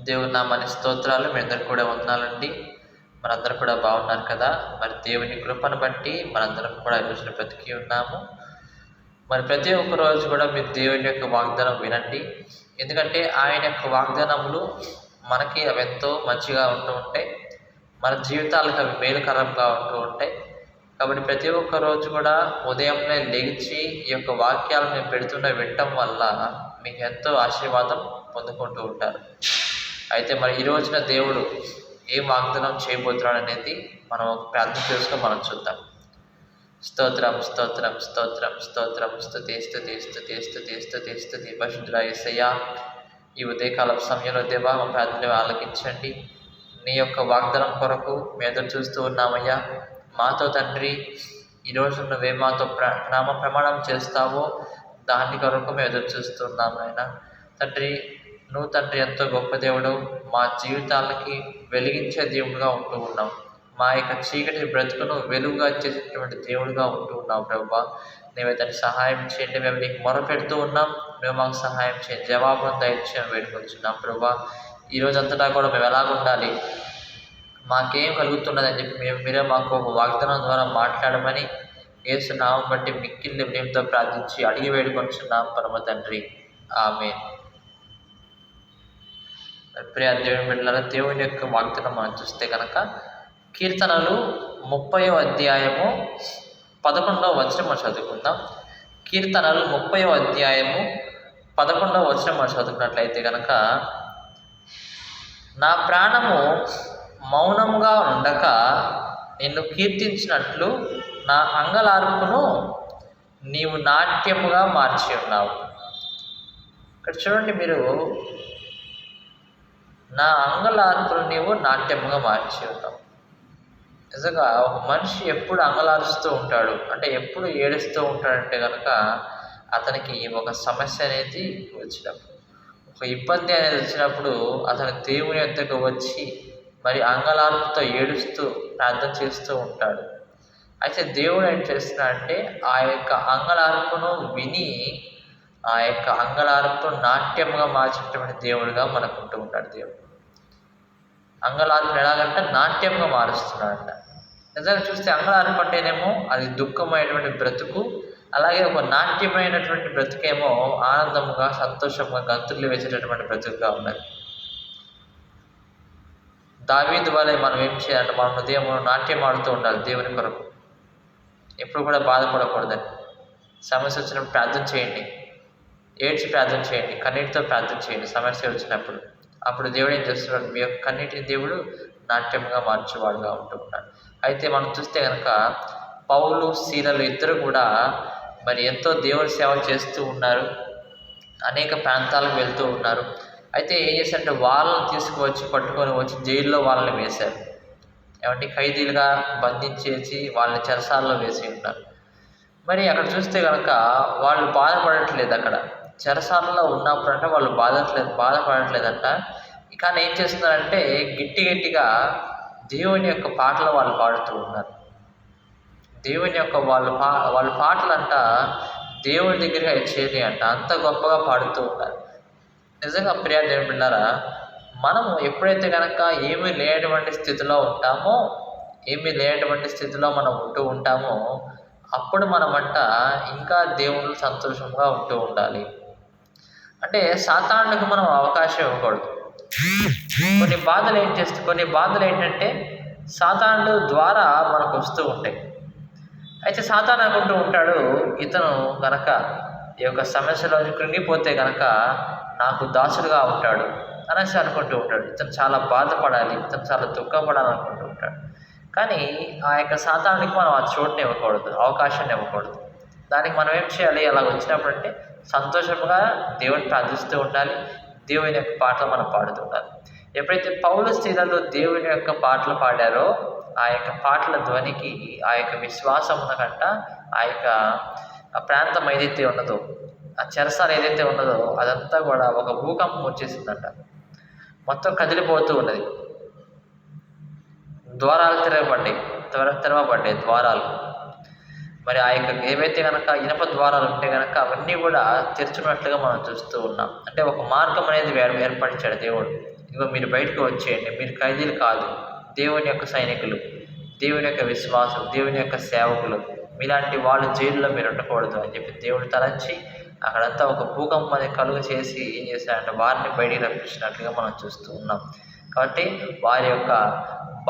దేవుని నామానికి స్తోత్రాలు. మీ అందరికి కూడా వందనాలండి. మనందరూ కూడా బాగున్నారు కదా. మరి దేవుని కృపను బట్టి మనందరం కూడా ఈ రోజున బ్రతికి ఉన్నాము. మరి ప్రతి ఒక్క రోజు కూడా మీరు దేవుని యొక్క వాగ్దానం వినండి. ఎందుకంటే ఆయన యొక్క వాగ్దానములు మనకి అవి ఎంతో మంచిగా ఉంటూ ఉంటాయి. మన జీవితాలకు అవి మేలుకరంగా ఉంటూ ఉంటాయి. కాబట్టి ప్రతి ఒక్క రోజు కూడా ఉదయంనే లేచి ఈ యొక్క వాక్యాలను మేము పెడుతున్న వినటం వల్ల మీకు ఎంతో ఆశీర్వాదం పొందుకుంటూ ఉంటారు. అయితే మరి ఈ రోజున దేవుడు ఏం వాగ్దానం చేయబోతున్నాడు అనేది మనం ప్రార్థన చేసుకొని మనం చూద్దాం. స్తోత్రం స్తోత్రం స్తోత్రం స్తోత్రం స్తుతి స్తుతి స్తుతి స్తుతి స్తుతి స్తుతి పరిశుద్ధుడా యేసయ్యా, ఈ ఉదయకాల సమయంలో దేవా మా ప్రార్థన ఆలకించండి. నీ యొక్క వాగ్దానం కొరకు మేము ఎదురు చూస్తూ ఉన్నామయ్యా. మాతో తండ్రి ఈరోజు నువ్వేం మాతో నామ ప్రమాణం చేస్తావో దాని కొరకు మేము ఎదురు చూస్తున్నాము ఆయన. తండ్రి నువ్వు తండ్రి ఎంతో గొప్ప దేవుడు, మా జీవితాలకి వెలిగించే దేవుడుగా ఉంటూ ఉన్నావు. మా యొక్క చీకటి బ్రతుకును వెలుగుగా చేసేటువంటి దేవుడుగా ఉంటూ ఉన్నావు ప్రభువా. నువ్వే దాన్ని సహాయం చేయండి. మేము నీకు మొరపెడుతూ ఉన్నాం, నువ్వు మాకు సహాయం చేయండి. జవాబును దయచేయని వేడుకొచ్చున్నాం ప్రభువా. ఈరోజు అంతటా కూడా మేము ఎలాగుండాలి, మాకేం కలుగుతున్నదని చెప్పి మీరే మాకు ఒక వాగ్దానం ద్వారా మాట్లాడమని యేసు నామం బట్టి మిక్కిలి వినయంతో ప్రార్థించి అడిగి వేడుకొచ్చున్నాం పరమ తండ్రి, ఆమేన్. ప్రియ దేవుని బిడ్డలారా, దేవుని యొక్క వాగ్దానం మనం చూస్తే కనుక కీర్తనలు 30వ అధ్యాయము 11వ వచనం మనం చదువుకుందాం. కీర్తనలు 30వ అధ్యాయము 11వ వచనం మనం చదువుకున్నట్లయితే కనుక, నా ప్రాణము మౌనముగా ఉండక నిన్ను కీర్తించినట్లు నా అంగలార్పును నీవు నాట్యముగా మార్చి ఉన్నావు. ఇక్కడ చూడండి, మీరు నా అంగలార్పును నీవు నాట్యముగా మార్చి ఉన్నావు. నిజంగా ఒక మనిషి ఎప్పుడు అంగలారుస్తూ ఉంటాడు అంటే ఎప్పుడు ఏడుస్తూ ఉంటాడంటే కనుక అతనికి ఒక సమస్య అనేది వచ్చినప్పుడు, ఒక ఇబ్బంది అనేది వచ్చినప్పుడు అతను దేవుని వద్దకు వచ్చి మరి అంగలార్పుతో ఏడుస్తూ ప్రార్థన చేస్తూ ఉంటాడు. అయితే దేవుడు ఏం చేస్తున్నాడంటే ఆ యొక్క అంగలార్పును విని ఆ యొక్క అంగలార్పును నాట్యముగా మార్చేటువంటి దేవుడుగా మనకు ఉంటూ ఉంటాడు. దేవుడు అంగలార్పును ఎలాగంటే నాట్యంగా మారుస్తున్నాడంట. నిజంగా చూస్తే అంగలార్పు అంటేనేమో అది దుఃఖమైనటువంటి బ్రతుకు, అలాగే ఒక నాట్యమైనటువంటి బ్రతుకేమో ఆనందముగా సంతోషంగా గంతులు వేసేటటువంటి బ్రతుకుగా ఉన్నది. దావీదు వలె మనం ఏం చేయాలంటే మన హృదయం నాట్యం ఆడుతూ ఉండాలి దేవుని కొరకు. ఎప్పుడు కూడా బాధపడకూడదని. సమస్య వచ్చినప్పుడు ప్రార్థన చేయండి, ఏడ్చి ప్రార్థన చేయండి, కన్నీటితో ప్రార్థన చేయండి. సమస్య వచ్చినప్పుడు అప్పుడు దేవుడు ఏం చేస్తున్నాడు, మీ యొక్క కన్నీటిని దేవుడు నాట్యంగా మార్చేవాడుగా ఉంటూ ఉంటాడు. అయితే మనం చూస్తే కనుక పౌలు శీలలు ఇద్దరు కూడా మరి ఎంతో దేవుని సేవ చేస్తూ ఉన్నారు, అనేక ప్రాంతాలకు వెళ్తూ ఉన్నారు. అయితే ఏం చేశారంటే వాళ్ళని తీసుకువచ్చి పట్టుకొని వచ్చి జైల్లో వాళ్ళని వేశారు. ఏమంటే ఖైదీలుగా బంధించేసి వాళ్ళని చెరసాలలో వేసి ఉన్నారు. మరి అక్కడ చూస్తే కనుక వాళ్ళు బాధపడట్లేదు. అక్కడ చెరసాలలో ఉన్నప్పుడు అంటే వాళ్ళు బాధపడట్లేదంట. కానీ ఏం చేస్తున్నారంటే గట్టిగా దేవుని యొక్క పాటలు వాళ్ళు పాడుతూ ఉన్నారు. దేవుని యొక్క వాళ్ళ పాటలంట దేవుని దగ్గరగా చేరి అంట అంత గొప్పగా పాడుతూ ఉన్నారు. నిజంగా ప్రియ దేవుని బిడ్డలారా, మనము ఎప్పుడైతే కనుక ఏమీ లేనటువంటి స్థితిలో ఉంటామో, ఏమీ లేనటువంటి స్థితిలో మనం ఉంటూ ఉంటామో అప్పుడు మనమంట ఇంకా దేవుడు సంతోషంగా ఉంటూ ఉండాలి. అంటే సాతానుడికి మనం అవకాశం ఇవ్వకూడదు. కొన్ని బాధలు ఏంటంటే సాతానుడు ద్వారా మనకు వస్తూ ఉంటాయి. అయితే సాతాను అనుకుంటూ ఉంటాడు, ఇతను కనుక ఈ యొక్క సమస్యలో కృంగిపోతే కనుక నాకు దాసుడుగా ఉంటాడు అనేసి అనుకుంటూ ఉంటాడు. ఇతను చాలా బాధపడాలి, ఇతను చాలా దుఃఖపడాలి అనుకుంటూ ఉంటాడు. కానీ ఆ యొక్క సాతానుడికి మనం ఆ చోటుని ఇవ్వకూడదు, అవకాశాన్ని ఇవ్వకూడదు. దానికి మనం ఏం చేయాలి, అలా వచ్చినప్పుడు అంటే సంతోషంగా దేవుని ప్రార్థిస్తూ ఉండాలి, దేవుని యొక్క పాటలు మనం పాడుతూ ఉండాలి. ఎప్పుడైతే పౌలు శీలలు దేవుని యొక్క పాటలు పాడారో ఆ యొక్క పాటల ధ్వనికి ఆ యొక్క విశ్వాసం ఉన్నకంట ఆ యొక్క ప్రాంతం ఏదైతే ఉన్నదో, ఆ చెరసాల ఏదైతే ఉన్నదో అదంతా కూడా ఒక భూకంపం వచ్చేసిందంట. మొత్తం కదిలిపోతూ ఉన్నది. ద్వారాలు తెరవబడ్డాయి ద్వారాలు. మరి ఆ యొక్క ఏవైతే కనుక ఇనప ద్వారాలు ఉంటే కనుక అవన్నీ కూడా తెరుచున్నట్లుగా మనం చూస్తూ ఉన్నాం. అంటే ఒక మార్గం అనేది ఏర్పరిచాడు దేవుడు. ఇగో మీరు బయటకు వచ్చేయండి, మీరు ఖైదీలు కాదు, దేవుని యొక్క సైనికులు, దేవుని యొక్క విశ్వాసం, దేవుని యొక్క సేవకులు, మీలాంటి వాళ్ళు జైల్లో మీరు ఉండకూడదు అని చెప్పి దేవుడు తలంచి అక్కడంతా ఒక భూకంపాన్ని కలుగు చేసి ఏం చేశారంటే వారిని బయటికి రప్పించినట్లుగా మనం చూస్తూ ఉన్నాం. కాబట్టి వారి యొక్క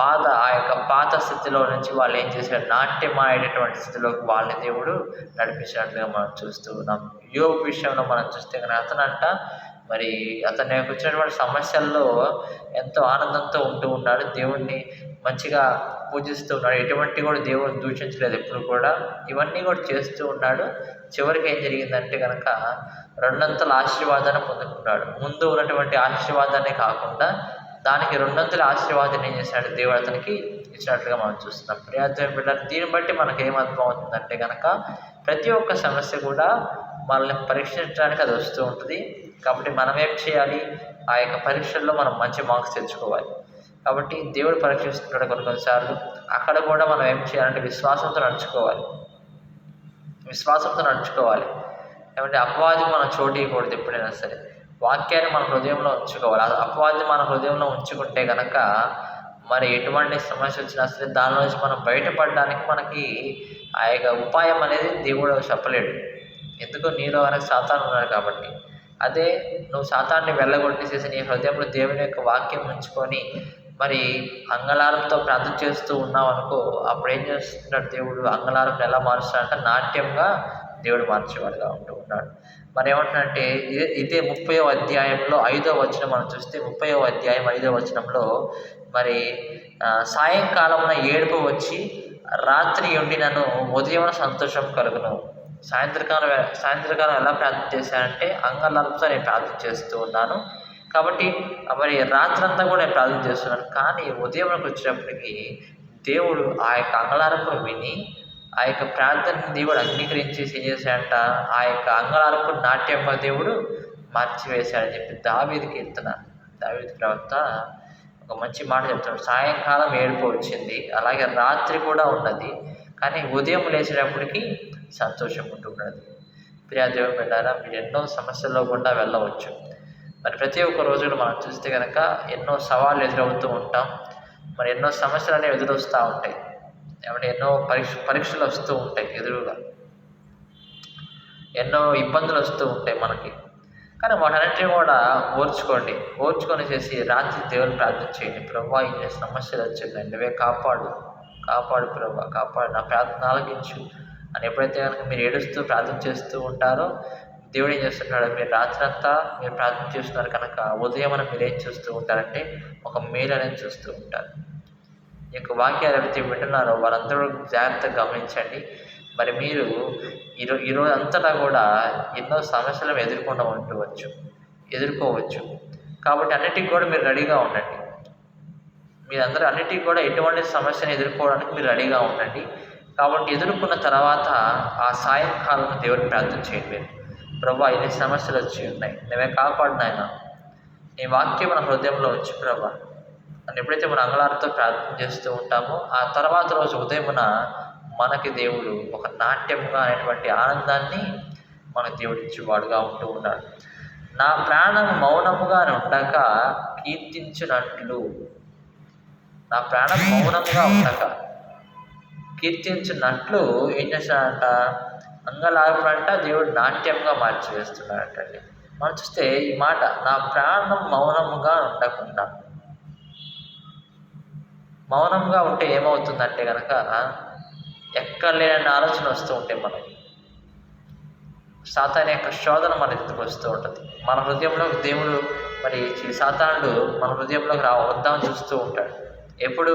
బాధ, ఆ యొక్క పాత స్థితిలో నుంచి వాళ్ళు ఏం చేశారు, నాట్యమాడేటువంటి స్థితిలోకి వాళ్ళని దేవుడు నడిపించినట్లుగా మనం చూస్తూ ఉన్నాం. యోబు విషయంలో మనం చూస్తే కనుక అతనంట మరి అతనికి వచ్చినటువంటి సమస్యల్లో ఎంతో ఆనందంతో ఉంటూ ఉన్నాడు, దేవుణ్ణి మంచిగా పూజిస్తూ ఉన్నాడు, ఎటువంటి కూడా దేవుడిని దూషించలేదు ఎప్పుడు కూడా, ఇవన్నీ కూడా చేస్తూ ఉన్నాడు. చివరికి ఏం జరిగిందంటే కనుక రెండంతల ఆశీర్వాదాన్ని పొందుకున్నాడు. ముందు ఉన్నటువంటి ఆశీర్వాదాన్ని కాకుండా దానికి రెండంతల ఆశీర్వాదాన్ని ఏం చేశాడు, దేవుడు అతనికి ఇచ్చినట్లుగా మనం చూస్తున్నాం. ప్రియాత్మ బిడ్డలు, దీన్ని బట్టి మనకు ఏమర్థం అవుతుందంటే కనుక ప్రతి ఒక్క సమస్య కూడా మనల్ని పరీక్షించడానికి అది వస్తూ ఉంటుంది. కాబట్టి మనం ఏం చేయాలి, ఆ యొక్క పరీక్షల్లో మనం మంచి మార్క్స్ తెచ్చుకోవాలి. కాబట్టి దేవుడు పరీక్షిస్తున్నాడు కొన్నిసార్లు, అక్కడ కూడా మనం ఏం చేయాలంటే విశ్వాసంతో నడుచుకోవాలి. ఏమంటే అపవాది మనం చోటు ఇవ్వకూడదు ఎప్పుడైనా సరే, వాక్యాన్ని మన హృదయంలో ఉంచుకోవాలి. అపవాది మన హృదయంలో ఉంచుకుంటే కనుక మరి ఎటువంటి సమస్య వచ్చినా సరే దాని నుంచి మనం బయటపడడానికి మనకి ఆ యొక్క ఉపాయం అనేది దేవుడు చెప్పలేడు. ఎందుకు, నీలో కనుక సాతాను ఉన్నాడు కాబట్టి. అదే నువ్వు సాతాన్ని వెళ్ళగొట్టేసేసి నీ హృదయంలో దేవుని యొక్క వాక్యం ఉంచుకొని మరి అంగళారంతో ప్రార్థన చేస్తూ ఉన్నావు అనుకో, అప్పుడు ఏం చేస్తున్నాడు దేవుడు, అంగళారం ఎలా మారుస్తాడంటే నాట్యంగా దేవుడు మార్చేవాడుగా ఉంటూ ఉన్నాడు. మరి ఏమంటున్నాడంటే ఇదే 30వ అధ్యాయంలో 5వ వచనం మనం చూస్తే 30వ అధ్యాయం 5వ వచనంలో మరి సాయంకాలమున ఏడుపు వచ్చి రాత్రి ఉండినను ఉదయమున సంతోషం కలుగును. సాయంత్రకాలం ఎలా ప్రార్థన చేశానంటే అంగళారంతో నేను ప్రార్థన చేస్తూ ఉన్నాను, కాబట్టి మరి రాత్రంతా కూడా నేను ప్రార్థన చేస్తున్నాను. కానీ ఉదయంకి వచ్చినప్పటికీ దేవుడు ఆ యొక్క అంగళారపు విని ఆ యొక్క ప్రార్థనని దేవుడు అంగీకరించేసి ఏం చేశాడంట, ఆ యొక్క అంగళారపు నాట్యంగా దేవుడు మార్చివేశాడని చెప్పి దావీదు ప్రవక్త ఒక మంచి మాట చెప్తాడు. సాయంకాలం ఏడుపు వచ్చింది, అలాగే రాత్రి కూడా ఉన్నది, కానీ ఉదయం లేచేటప్పటికి సంతోషం ఉంటున్నది. ప్రియా దేవుని బిడ్డలారా, మీరు ఎన్నో సమస్యల్లో గుండా వెళ్ళవచ్చు. మరి ప్రతి ఒక్క రోజులు మనం చూస్తే కనుక ఎన్నో సవాళ్ళు ఎదురవుతూ ఉంటాం, మరి ఎన్నో సమస్యలు అనేవి ఎదురొస్తూ ఉంటాయి. ఏమంటే ఎన్నో పరీక్షలు వస్తూ ఉంటాయి, ఎదురుగా ఎన్నో ఇబ్బందులు వస్తూ ఉంటాయి మనకి. కానీ వాటన్నిటిని కూడా ఓర్చుకొని చేసి రాత్రి దేవుని ప్రార్థన చేయండి. ప్రభువా, ఇన్ని సమస్యలు వచ్చిందండి, నువ్వే కాపాడు ప్రభువా, కాపాడు, నా ప్రార్థన ఆలకించు అని ఎప్పుడైతే కనుక మీరు ఏడుస్తూ ప్రార్థన చేస్తూ ఉంటారో దేవుడు ఏం చేస్తున్నాడు, మీరు రాత్రంతా మీరు ప్రార్థన చేస్తున్నారు కనుక ఉదయం మీరు ఏం చూస్తూ ఉంటారంటే ఒక మేలు అనేది చూస్తూ ఉంటారు. ఈ యొక్క వాక్యాలు ఎవరైతే వింటున్నారో వారందరూ జాగ్రత్తగా గమనించండి. మరి మీరు ఈరోజు అంతటా కూడా ఎన్నో సమస్యలను ఎదుర్కోవచ్చు. కాబట్టి అన్నిటికీ కూడా మీరు రెడీగా ఉండండి. మీరందరూ అన్నిటికీ కూడా ఎటువంటి సమస్యను ఎదుర్కోవడానికి మీరు రెడీగా ఉండండి. కాబట్టి ఎదుర్కొన్న తర్వాత ఆ సాయంకాలం దేవుడిని ప్రార్థన చేయండి. మీరు ప్రభువా, ఇన్ని సమస్యలు వచ్చి ఉన్నాయి, నువ్వే కాపాడు నాయన, నీ వాక్యం మన హృదయంలో ఉంచు ప్రభువా అని ఎప్పుడైతే మనం అంగళాలతో ప్రార్థన చేస్తూ ఉంటామో ఆ తర్వాత రోజు ఉదయమున మనకి దేవుడు ఒక నాట్యంగా అనేటువంటి ఆనందాన్ని మన దేవుడు ఇచ్చేవాడుగా ఉంటూ ఉన్నాడు. నా ప్రాణం మౌనముగా ఉండక కీర్తించినట్లు, నా ప్రాణం మౌనంగా ఉండక కీర్తించినట్లు ఏం చేస్తాడంట, అంగలార్పంట దేవుడు నాట్యంగా మార్చివేస్తున్నాడంటండి. మనం చూస్తే ఈ మాట, నా ప్రాణం మౌనముగా ఉండకుండా. మౌనంగా ఉంటే ఏమవుతుందంటే కనుక ఎక్కడ లేని ఆలోచన వస్తూ ఉంటాయి మనకి. సాతాను యొక్క శోధన మన ఎదుటికి వస్తూ ఉంటుంది. మన హృదయంలో దేవుడు మరి సాతానుడు మన హృదయంలోకి వద్దామని చూస్తూ ఉంటాడు. ఎప్పుడు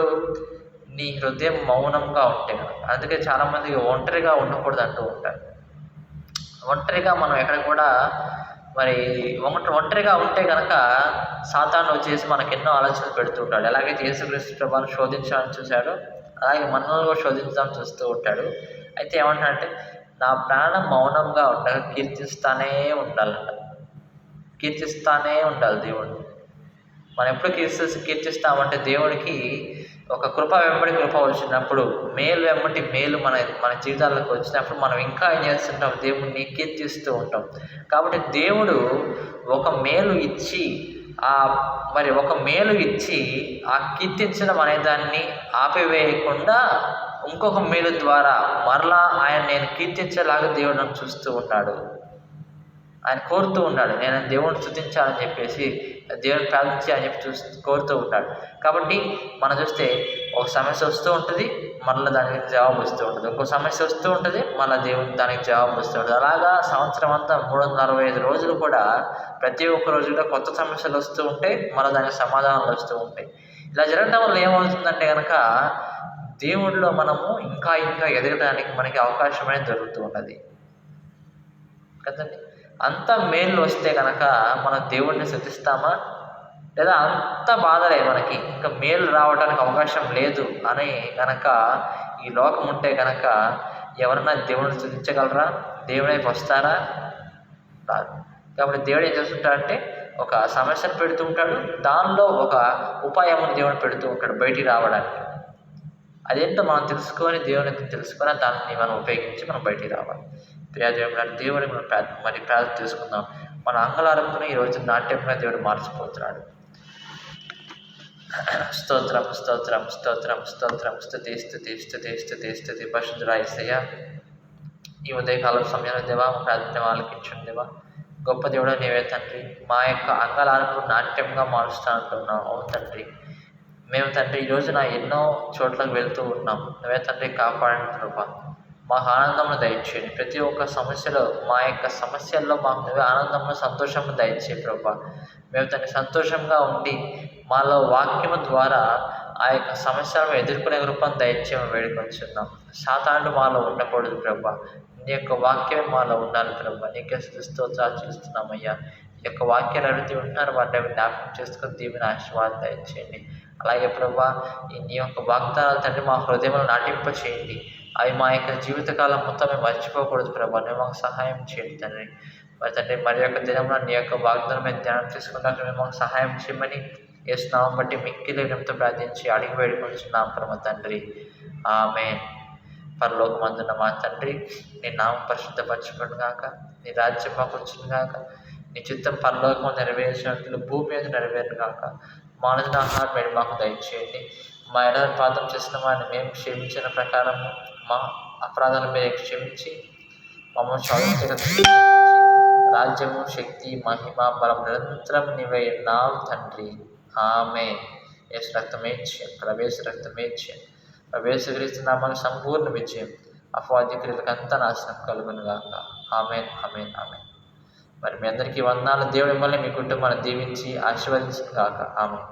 నీ హృదయం మౌనంగా ఉంటే కనుక. అందుకే చాలామంది ఒంటరిగా ఉండకూడదు అంటూ ఉంటారు. ఒంటరిగా మనం ఎక్కడ కూడా మరి ఒంటరిగా ఉంటే కనుక సాతాను వచ్చేసి మనకు ఎన్నో ఆలోచనలు పెడుతూ ఉంటాడు. ఎలాగైతే యేసుక్రీస్తు ప్రభువును శోధించాలని చూశాడో అలాగే మనల్ని కూడా శోధించాలని చూస్తూ ఉంటాడు. అయితే ఏమంటాడంటే నా ప్రాణం మౌనంగా ఉండగా కీర్తిస్తానే ఉండాలి దేవుడిని. మనం ఎప్పుడు కీర్తిస్తామంటే దేవుడికి ఒక కృప వెంబడి కృప వచ్చినప్పుడు, మేలు వెంబడి మేలు మన జీవితాలకు వచ్చినప్పుడు మనం ఇంకా ఏం చేస్తుంటాం, దేవుడిని కీర్తిస్తూ ఉంటాం. కాబట్టి దేవుడు ఒక మేలు ఇచ్చి ఆ మరి ఒక మేలు ఇచ్చి ఆ కీర్తించడం అనే దాన్ని ఆపివేయకుండా ఇంకొక మేలు ద్వారా మరలా ఆయన నేను కీర్తించేలాగా దేవుడు నన్ను చూస్తూ ఉన్నాడు. ఆయన కోరుతూ ఉన్నాడు, నేను దేవుడిని స్తుతించాలని చెప్పేసి, దేవుని ప్రార్థించి అని చెప్పి కోరుతూ ఉంటాడు. కాబట్టి మనం చూస్తే ఒక సమస్య వస్తూ ఉంటుంది, మళ్ళీ దానికి జవాబు వస్తూ ఉంటుంది. ఇంకో సమస్య వస్తూ ఉంటుంది, మళ్ళీ దేవుడు దానికి జవాబు వస్తూ ఉంటుంది. అలాగా సంవత్సరం అంతా 365 రోజులు కూడా ప్రతి ఒక్క రోజు కూడా కొత్త సమస్యలు వస్తూ ఉంటాయి, మళ్ళీ దానికి సమాధానాలు వస్తూ ఉంటాయి. ఇలా జరగడం వల్ల ఏమవుతుందంటే కనుక దేవుడిలో మనము ఇంకా ఇంకా ఎదగడానికి మనకి అవకాశం అనేది దొరుకుతూ ఉన్నది కదండి. అంత మేలు వస్తే కనుక మనం దేవుడిని స్తుతిస్తామా? లేదా అంత బాధలే మనకి ఇంకా మేలు రావడానికి అవకాశం లేదు అని కనుక ఈ లోకం ఉంటే కనుక ఎవరన్నా దేవుడిని స్తుతించగలరా? దేవుడి వైపు వస్తారా? రాదు. కాబట్టి దేవుడు ఏం చేస్తుంటాడంటే ఒక సమస్యను పెడుతూ ఉంటాడు, దానిలో ఒక ఉపాయం దేవుడు పెడుతూ ఉంటాడు బయటికి రావడానికి. అదేంటో మనం తెలుసుకొని దేవుని తెలుసుకొని దాన్ని మనం ఉపయోగించి మనం బయటికి రావాలి. దేవుని మనం ప్రార్థన చేసుకుందాం. మన అంగలార్పుని ఈరోజు నాట్యంగా దేవుడు మార్చిపోతున్నాడు. స్తోత్రం స్తోత్రం స్తోత్రం స్తోత్రం స్తుతి స్తుతి స్తుతి స్తుతి స్తుతి పరిశుద్ధుడా యేసయ్యా, ఈ ఉదయకాలం సమయంలో దేవా మా ప్రార్థన ఆలకించండి దేవా. గొప్ప దేవుడు నీవే తండ్రి. మా యొక్క అంగలార్పు నాట్యంగా మారుస్తా అంటున్నావు. అవును తండ్రి, మేము తండ్రి ఈ రోజున ఎన్నో చోట్లకు వెళ్తూ ఉన్నాం. నువ్వే తండ్రి కాపాడండి ప్రభా. మాకు ఆనందమును దయచేయండి. ప్రతి ఒక్క సమస్యలో మా యొక్క సమస్యల్లో మాకు నువ్వే ఆనందమును సంతోషము దయచే ప్రభా. మేము తండ్రి సంతోషంగా ఉండి మాలో వాక్యము ద్వారా ఆ యొక్క సమస్యలను ఎదుర్కొనే రూపం దయచేయమని వేడుకొంచున్నాం. సాతానుడు మాలో ఉండకూడదు ప్రభా. నీ యొక్క వాక్యమే మాలో ఉండాలి ప్రభా. నీకే స్తోత్రాలు చేస్తున్నామయ్యా. ఈ యొక్క వాక్యాలు అడిగితే ఉంటున్నారు, వాటిని జ్ఞాపకం చేసుకొని దీవెన ఆశీర్వాదం దయచేయండి. అలాగే ప్రభా, నీ యొక్క వాగ్దానాలు తండ్రి మా హృదయంలో నాటింప చేయండి. అవి మా యొక్క జీవితకాలం మొత్తం మేము మర్చిపోకూడదు ప్రభా. నువ్వు మాకు సహాయం చేయండి తండ్రి. మరి తండ్రి మరి యొక్క దినంలో నీ యొక్క వాగ్దానం మేము ధ్యానం చేసుకున్నాక మేము మాకు సహాయం చేయమని యేసునామం బట్టి మిక్కిలి వినయంతో ప్రార్థించి అడిగి వేడుకొంచున్నాం పరమ తండ్రి. ఆమేన్. పరలోకమందున్న మా తండ్రి, నీ నామం పరిశుద్ధపరచబడును గాక, నీ రాజ్యం మాకు వచ్చును గాక, నీ చిత్తం పరలోకము నెరవేర్చినట్లు భూమి మీద నెరవేరును గాక. మా అనుదిన ఆహారం నేడు మాకు దయచేయండి. మా ఎడల పాపం చేసిన వారిని మేము క్షమించిన ప్రకారం మా అపరాధాలు మీరు క్షమించి మమ్మల్ని స్వాతంత్ర రాజ్యము శక్తి మహిమ బలం నిరంతరం నీవై ఉన్నావు తండ్రి. ఆమేన్. యేసు రక్తమేచ్యం, ప్రవేశ రక్తమేచ్యం, ప్రవేశగ్రీస్తు నామని సంపూర్ణ విజయం, అపవాదికులకంతా నాశనం కలుగును గాక. ఆమేన్ ఆమేన్ ఆమేన్. మరి మీ అందరికీ వందనాలు. దేవుడి మిమ్మల్ని మీ కుటుంబాన్ని దీవించి ఆశీర్వదించును గాక. ఆమేన్.